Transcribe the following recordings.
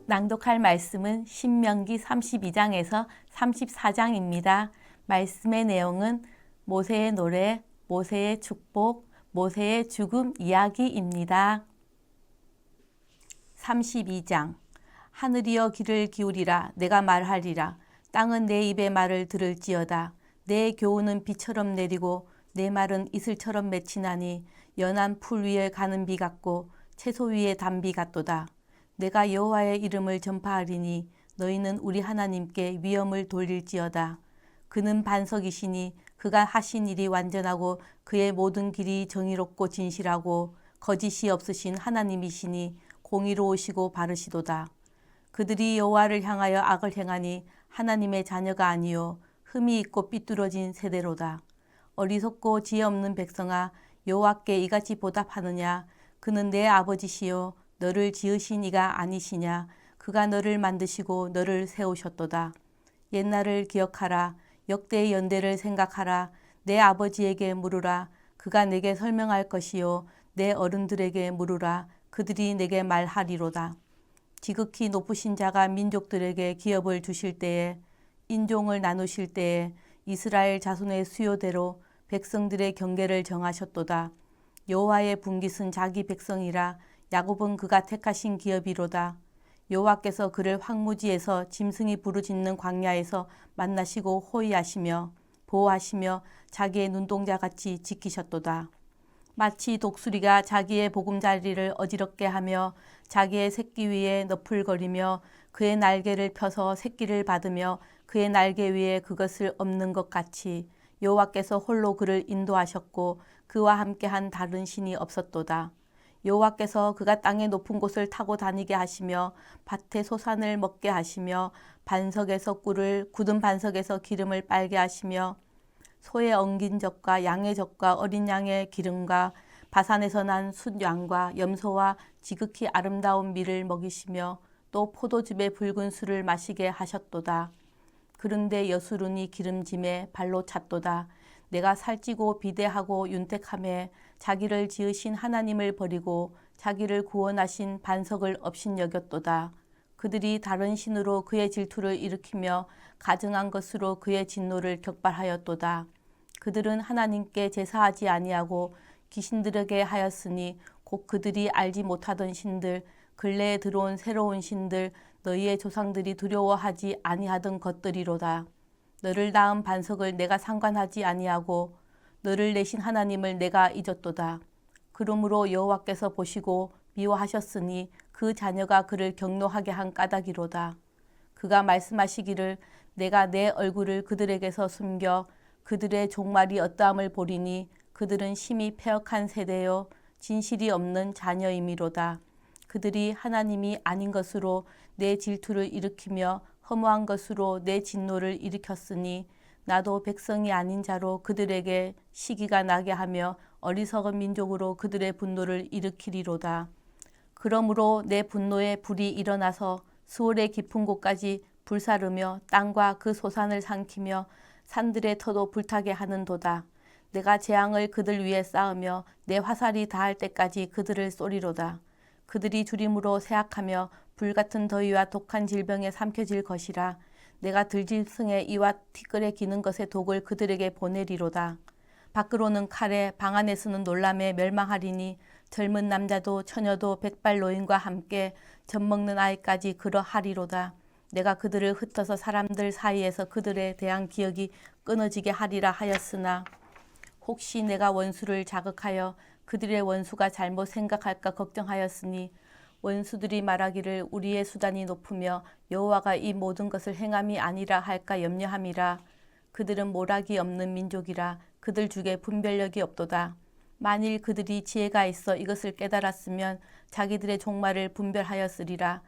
낭독할 말씀은 신명기 32장에서 34장입니다. 말씀의 내용은 모세의 노래, 모세의 축복, 모세의 죽음 이야기입니다. 32장. 하늘이여 귀를 기울이라. 내가 말하리라. 땅은 내 입의 말을 들을지어다. 내 교훈은 비처럼 내리고 내 말은 이슬처럼 맺히나니 연한 풀 위에 가는 비 같고 채소 위에 단비 같도다. 내가 여호와의 이름을 전파하리니 너희는 우리 하나님께 위엄을 돌릴지어다. 그는 반석이시니 그가 하신 일이 완전하고 그의 모든 길이 정의롭고 진실하고 거짓이 없으신 하나님이시니 공의로우시고 바르시도다. 그들이 여호와를 향하여 악을 행하니 하나님의 자녀가 아니요 흠이 있고 삐뚤어진 세대로다. 어리석고 지혜 없는 백성아, 여호와께 이같이 보답하느냐. 그는 내 아버지시요 너를 지으신 이가 아니시냐. 그가 너를 만드시고 너를 세우셨도다. 옛날을 기억하라. 역대의 연대를 생각하라. 내 아버지에게 물으라. 그가 내게 설명할 것이요 내 어른들에게 물으라. 그들이 내게 말하리로다. 지극히 높으신 자가 민족들에게 기업을 주실 때에, 인종을 나누실 때에 이스라엘 자손의 수요대로 백성들의 경계를 정하셨도다. 여호와의 분깃은 자기 백성이라. 야곱은 그가 택하신 기업이로다. 여호와께서 그를 황무지에서 짐승이 부르짖는 광야에서 만나시고 호위하시며 보호하시며 자기의 눈동자같이 지키셨도다. 마치 독수리가 자기의 보금자리를 어지럽게 하며 자기의 새끼 위에 너풀거리며 그의 날개를 펴서 새끼를 받으며 그의 날개 위에 그것을 엎는 것 같이 여호와께서 홀로 그를 인도하셨고 그와 함께한 다른 신이 없었도다. 여호와께서 그가 땅의 높은 곳을 타고 다니게 하시며 밭의 소산을 먹게 하시며 반석에서 꿀을, 굳은 반석에서 기름을 빨게 하시며 소의 엉긴 젖과 양의 젖과 어린 양의 기름과 바산에서 난 숫양과 염소와 지극히 아름다운 밀을 먹이시며 또 포도즙의 붉은 술을 마시게 하셨도다. 그런데 여수론이 기름짐에 발로 찼도다. 내가 살찌고 비대하고 윤택함에 자기를 지으신 하나님을 버리고 자기를 구원하신 반석을 업신여겼도다. 그들이 다른 신으로 그의 질투를 일으키며 가증한 것으로 그의 진노를 격발하였도다. 그들은 하나님께 제사하지 아니하고 귀신들에게 하였으니 곧 그들이 알지 못하던 신들, 근래에 들어온 새로운 신들, 너희의 조상들이 두려워하지 아니하던 것들이로다. 너를 낳은 반석을 내가 상관하지 아니하고 너를 내신 하나님을 내가 잊었도다. 그러므로 여호와께서 보시고 미워하셨으니 그 자녀가 그를 경노하게 한 까닭이로다. 그가 말씀하시기를 내가 내 얼굴을 그들에게서 숨겨 그들의 종말이 어떠함을 보리니 그들은 심히 패역한 세대요 진실이 없는 자녀이미로다. 그들이 하나님이 아닌 것으로 내 질투를 일으키며 허무한 것으로 내 진노를 일으켰으니 나도 백성이 아닌 자로 그들에게 시기가 나게 하며 어리석은 민족으로 그들의 분노를 일으키리로다. 그러므로 내 분노의 불이 일어나서 수월의 깊은 곳까지 불사르며 땅과 그 소산을 삼키며 산들의 터도 불타게 하는도다. 내가 재앙을 그들 위에 쌓으며 내 화살이 닿을 때까지 그들을 쏘리로다. 그들이 주림으로 쇠약하며 불같은 더위와 독한 질병에 삼켜질 것이라. 내가 들짐승의 이와 티끌에 기는 것의 독을 그들에게 보내리로다. 밖으로는 칼에 방 안에서는 놀람에 멸망하리니 젊은 남자도 처녀도 백발 노인과 함께 젖먹는 아이까지 그러하리로다. 내가 그들을 흩어서 사람들 사이에서 그들에 대한 기억이 끊어지게 하리라 하였으나 혹시 내가 원수를 자극하여 그들의 원수가 잘못 생각할까 걱정하였으니 원수들이 말하기를 우리의 수단이 높으며 여호와가 이 모든 것을 행함이 아니라 할까 염려함이라. 그들은 모락이 없는 민족이라. 그들 중에 분별력이 없도다. 만일 그들이 지혜가 있어 이것을 깨달았으면 자기들의 종말을 분별하였으리라.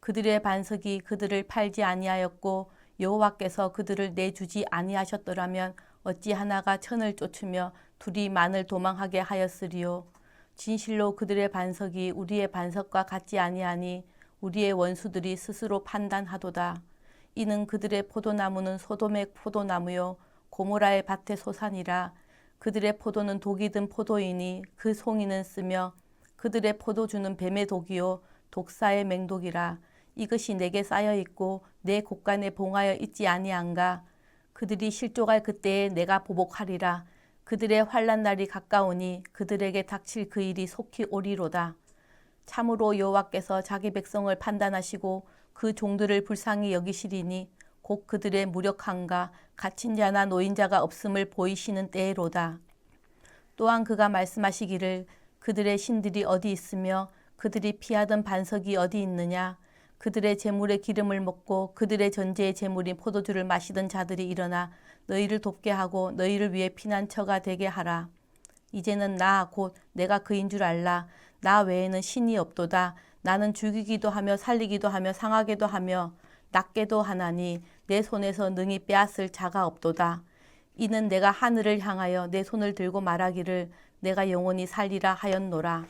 그들의 반석이 그들을 팔지 아니하였고 여호와께서 그들을 내주지 아니하셨더라면 어찌 하나가 천을 쫓으며 둘이 만을 도망하게 하였으리요. 진실로 그들의 반석이 우리의 반석과 같지 아니하니 우리의 원수들이 스스로 판단하도다. 이는 그들의 포도나무는 소돔의 포도나무요 고모라의 밭의 소산이라. 그들의 포도는 독이 든 포도이니 그 송이는 쓰며 그들의 포도주는 뱀의 독이요 독사의 맹독이라. 이것이 내게 쌓여 있고 내 곳간에 봉하여 있지 아니한가. 그들이 실족할 그때에 내가 보복하리라. 그들의 환난 날이 가까우니 그들에게 닥칠 그 일이 속히 오리로다. 참으로 여호와께서 자기 백성을 판단하시고 그 종들을 불쌍히 여기시리니 곧 그들의 무력함과 갇힌 자나 노인자가 없음을 보이시는 때로다. 또한 그가 말씀하시기를 그들의 신들이 어디 있으며 그들이 피하던 반석이 어디 있느냐. 그들의 재물의 기름을 먹고 그들의 전제의 재물인 포도주를 마시던 자들이 일어나 너희를 돕게 하고 너희를 위해 피난처가 되게 하라. 이제는 나 곧 내가 그인 줄 알라. 나 외에는 신이 없도다. 나는 죽이기도 하며 살리기도 하며 상하게도 하며 낫게도 하나니 내 손에서 능히 빼앗을 자가 없도다. 이는 내가 하늘을 향하여 내 손을 들고 말하기를 내가 영원히 살리라 하였노라.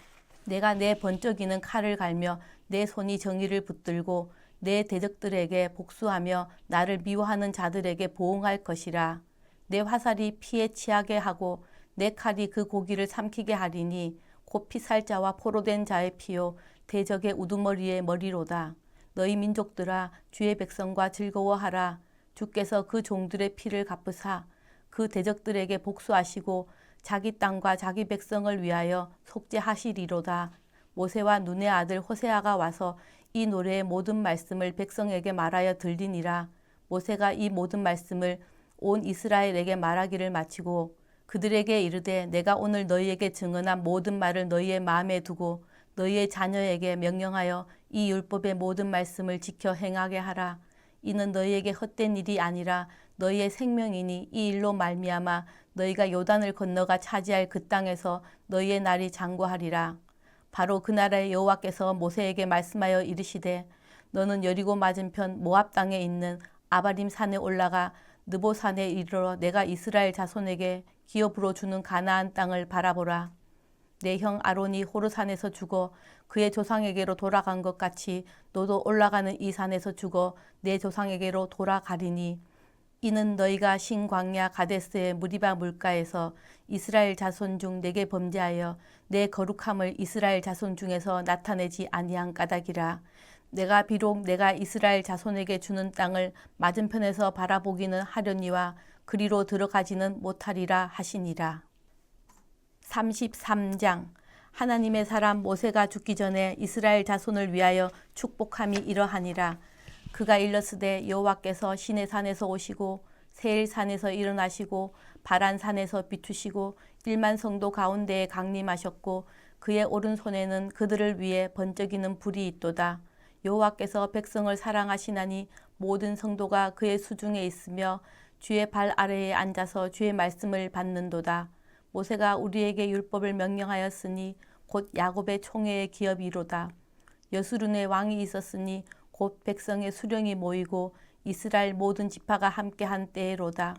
내가 내 번쩍이는 칼을 갈며 내 손이 정의를 붙들고 내 대적들에게 복수하며 나를 미워하는 자들에게 보응할 것이라. 내 화살이 피에 치하게 하고 내 칼이 그 고기를 삼키게 하리니 곧 피살자와 포로된 자의 피요 대적의 우두머리의 머리로다. 너희 민족들아 주의 백성과 즐거워하라. 주께서 그 종들의 피를 갚으사 그 대적들에게 복수하시고 자기 땅과 자기 백성을 위하여 속죄하시리로다. 모세와 눈의 아들 호세아가 와서 이 노래의 모든 말씀을 백성에게 말하여 들리니라. 모세가 이 모든 말씀을 온 이스라엘에게 말하기를 마치고 그들에게 이르되 내가 오늘 너희에게 증언한 모든 말을 너희의 마음에 두고 너희의 자녀에게 명령하여 이 율법의 모든 말씀을 지켜 행하게 하라. 이는 너희에게 헛된 일이 아니라 너희의 생명이니 이 일로 말미암아 너희가 요단을 건너가 차지할 그 땅에서 너희의 날이 장구하리라. 바로 그 날에 여호와께서 모세에게 말씀하여 이르시되 너는 여리고 맞은편 모압 땅에 있는 아바림 산에 올라가 느보 산에 이르러 내가 이스라엘 자손에게 기업으로 주는 가나안 땅을 바라보라. 내 형 아론이 호르산에서 죽어 그의 조상에게로 돌아간 것 같이 너도 올라가는 이 산에서 죽어 내 조상에게로 돌아가리니 이는 너희가 신광야 가데스의 무리바 물가에서 이스라엘 자손 중 내게 범죄하여 내 거룩함을 이스라엘 자손 중에서 나타내지 아니한 까닭이라. 내가 비록 내가 이스라엘 자손에게 주는 땅을 맞은편에서 바라보기는 하려니와 그리로 들어가지는 못하리라 하시니라. 33장. 하나님의 사람 모세가 죽기 전에 이스라엘 자손을 위하여 축복함이 이러하니라. 그가 일렀으되 여호와께서 시내산에서 오시고 세일산에서 일어나시고 바란산에서 비추시고 1만 성도 가운데에 강림하셨고 그의 오른손에는 그들을 위해 번쩍이는 불이 있도다. 여호와께서 백성을 사랑하시나니 모든 성도가 그의 수중에 있으며 주의 발 아래에 앉아서 주의 말씀을 받는도다. 모세가 우리에게 율법을 명령하였으니 곧 야곱의 총회의 기업이로다. 여수룬의 왕이 있었으니 곧 백성의 수령이 모이고 이스라엘 모든 지파가 함께한 때로다.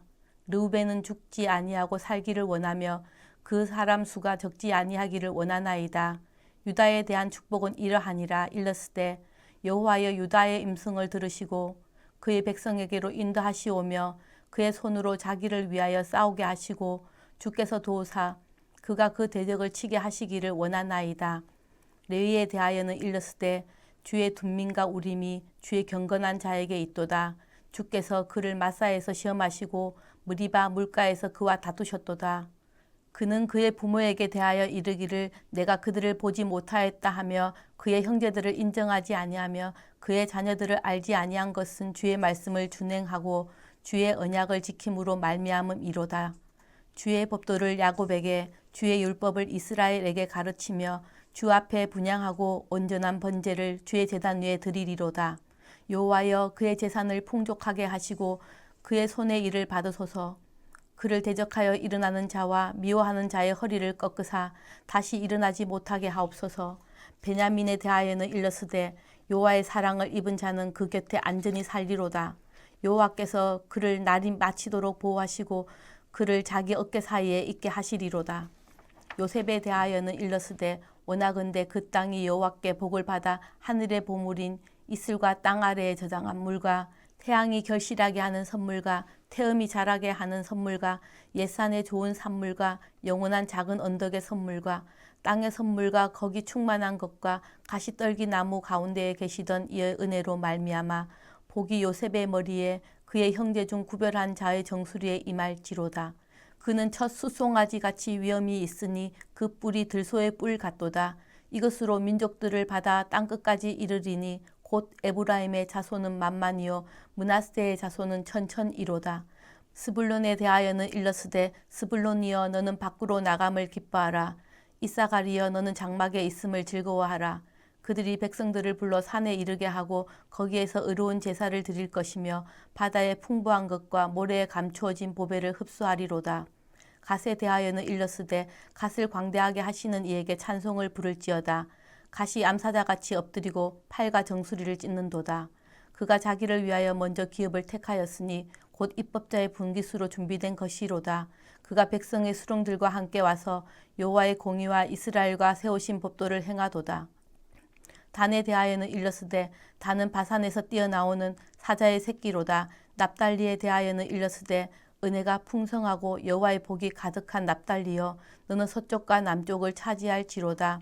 르우벤은 죽지 아니하고 살기를 원하며 그 사람 수가 적지 아니하기를 원하나이다. 유다에 대한 축복은 이러하니라. 일렀으되 여호와여 유다의 임승을 들으시고 그의 백성에게로 인도하시오며 그의 손으로 자기를 위하여 싸우게 하시고 주께서 도우사 그가 그 대적을 치게 하시기를 원하나이다. 레위에 대하여는 일렀으되 주의 둔민과 우림이 주의 경건한 자에게 있도다. 주께서 그를 마사에서 시험하시고 무리바 물가에서 그와 다투셨도다. 그는 그의 부모에게 대하여 이르기를 내가 그들을 보지 못하였다 하며 그의 형제들을 인정하지 아니하며 그의 자녀들을 알지 아니한 것은 주의 말씀을 준행하고 주의 언약을 지킴으로 말미암음이로다. 주의 법도를 야곱에게 주의 율법을 이스라엘에게 가르치며 주 앞에 분향하고 온전한 번제를 주의 제단 위에 드리리로다. 여호와여 그의 재산을 풍족하게 하시고 그의 손의 일을 받으소서. 그를 대적하여 일어나는 자와 미워하는 자의 허리를 꺾으사 다시 일어나지 못하게 하옵소서. 베냐민에 대하여는 일렀으되 여호와의 사랑을 입은 자는 그 곁에 안전히 살리로다. 여호와께서 그를 날이 마치도록 보호하시고 그를 자기 어깨 사이에 있게 하시리로다. 요셉에 대하여는 일렀으되 원하건대 그 땅이 여호와께 복을 받아 하늘의 보물인 이슬과 땅 아래에 저장한 물과 태양이 결실하게 하는 선물과 태음이 자라게 하는 선물과 옛산의 좋은 산물과 영원한 작은 언덕의 선물과 땅의 선물과 거기 충만한 것과 가시떨기 나무 가운데에 계시던 이의 은혜로 말미암아 복이 요셉의 머리에 그의 형제 중 구별한 자의 정수리에 임할지로다. 그는 첫 숫송아지 같이 위엄이 있으니 그 뿔이 들소의 뿔 같도다. 이것으로 민족들을 받아 땅끝까지 이르리니 곧 에브라임의 자손은 만만이요 므낫세의 자손은 천천이로다. 스불론에 대하여는 일러스되 스불론이여 너는 밖으로 나감을 기뻐하라. 이사가리여 너는 장막에 있음을 즐거워하라. 그들이 백성들을 불러 산에 이르게 하고 거기에서 의로운 제사를 드릴 것이며 바다의 풍부한 것과 모래에 감추어진 보배를 흡수하리로다. 갓에 대하여는 일러스되 갓을 광대하게 하시는 이에게 찬송을 부를지어다. 갓이 암사자같이 엎드리고 팔과 정수리를 찢는도다. 그가 자기를 위하여 먼저 기업을 택하였으니 곧 입법자의 분깃으로 준비된 것이로다. 그가 백성의 수령들과 함께 와서 여호와의 공의와 이스라엘과 세우신 법도를 행하도다. 단에 대하여는 일러스되 단은 바산에서 뛰어나오는 사자의 새끼로다. 납달리에 대하여는 일러스되 은혜가 풍성하고 여호와의 복이 가득한 납달리여 너는 서쪽과 남쪽을 차지할지로다.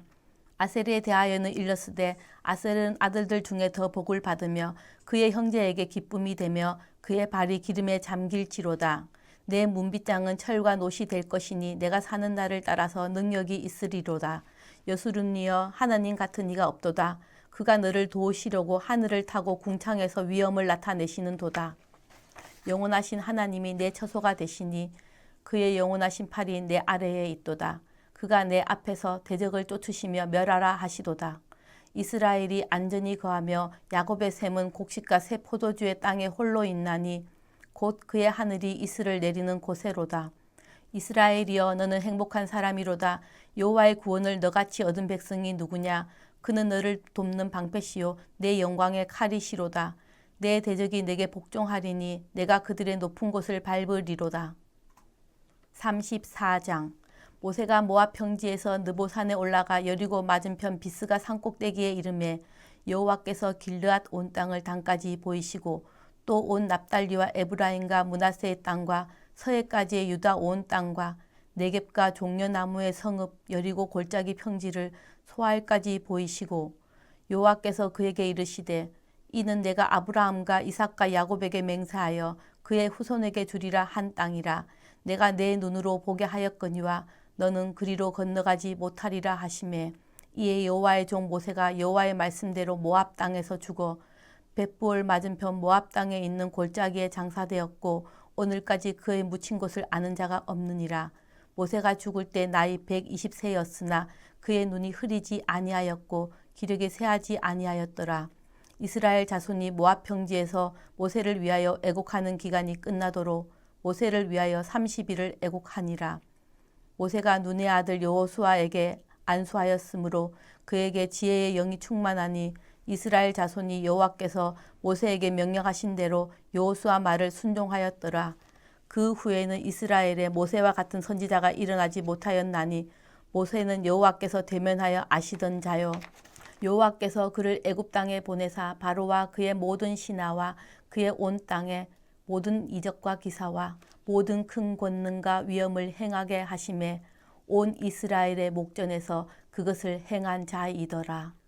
아셀에 대하여는 일러스되 아셀은 아들들 중에 더 복을 받으며 그의 형제에게 기쁨이 되며 그의 발이 기름에 잠길지로다. 내 문빗장은 철과 노시 될 것이니 내가 사는 날을 따라서 능력이 있으리로다. 여수름니여 하나님 같은 이가 없도다. 그가 너를 도우시려고 하늘을 타고 궁창에서 위엄을 나타내시는 도다. 영원하신 하나님이 내 처소가 되시니 그의 영원하신 팔이 내 아래에 있도다. 그가 내 앞에서 대적을 쫓으시며 멸하라 하시도다. 이스라엘이 안전히 거하며 야곱의 샘은 곡식과 새 포도주의 땅에 홀로 있나니 곧 그의 하늘이 이슬을 내리는 곳에로다. 이스라엘이여 너는 행복한 사람이로다. 여호와의 구원을 너같이 얻은 백성이 누구냐. 그는 너를 돕는 방패시요 내 영광의 칼이시로다. 내 대적이 내게 복종하리니 내가 그들의 높은 곳을 밟으리로다. 34장 모세가 모압 평지에서 느보산에 올라가 여리고 맞은편 비스가 산꼭대기에 이르매 여호와께서 길르앗 온 땅을 단까지 보이시고 또 온 납달리와 에브라임과 므낫세의 땅과 서해까지의 유다 온 땅과 네겝과 종려나무의 성읍 여리고 골짜기 평지를 소알까지 보이시고 여호와께서 그에게 이르시되 이는 내가 아브라함과 이삭과 야곱에게 맹세하여 그의 후손에게 주리라 한 땅이라. 내가 내 눈으로 보게 하였거니와 너는 그리로 건너가지 못하리라 하시매 이에 여호와의 종 모세가 여호와의 말씀대로 모압 땅에서 죽어 벳부올 맞은편 모압 땅에 있는 골짜기에 장사되었고 오늘까지 그의 묻힌 곳을 아는 자가 없느니라. 모세가 죽을 때 나이 120세였으나 그의 눈이 흐리지 아니하였고 기력이 쇠하지 아니하였더라. 이스라엘 자손이 모압 평지에서 모세를 위하여 애곡하는 기간이 끝나도록 모세를 위하여 30일을 애곡하니라. 모세가 눈의 아들 여호수아에게 안수하였으므로 그에게 지혜의 영이 충만하니 이스라엘 자손이 여호와께서 모세에게 명령하신 대로 여호수아 말을 순종하였더라. 그 후에는 이스라엘에 모세와 같은 선지자가 일어나지 못하였나니 모세는 여호와께서 대면하여 아시던 자요. 여호와께서 그를 애굽 땅에 보내사 바로와 그의 모든 신하와 그의 온 땅에 모든 이적과 기사와 모든 큰 권능과 위엄을 행하게 하심에 온 이스라엘의 목전에서 그것을 행한 자이더라.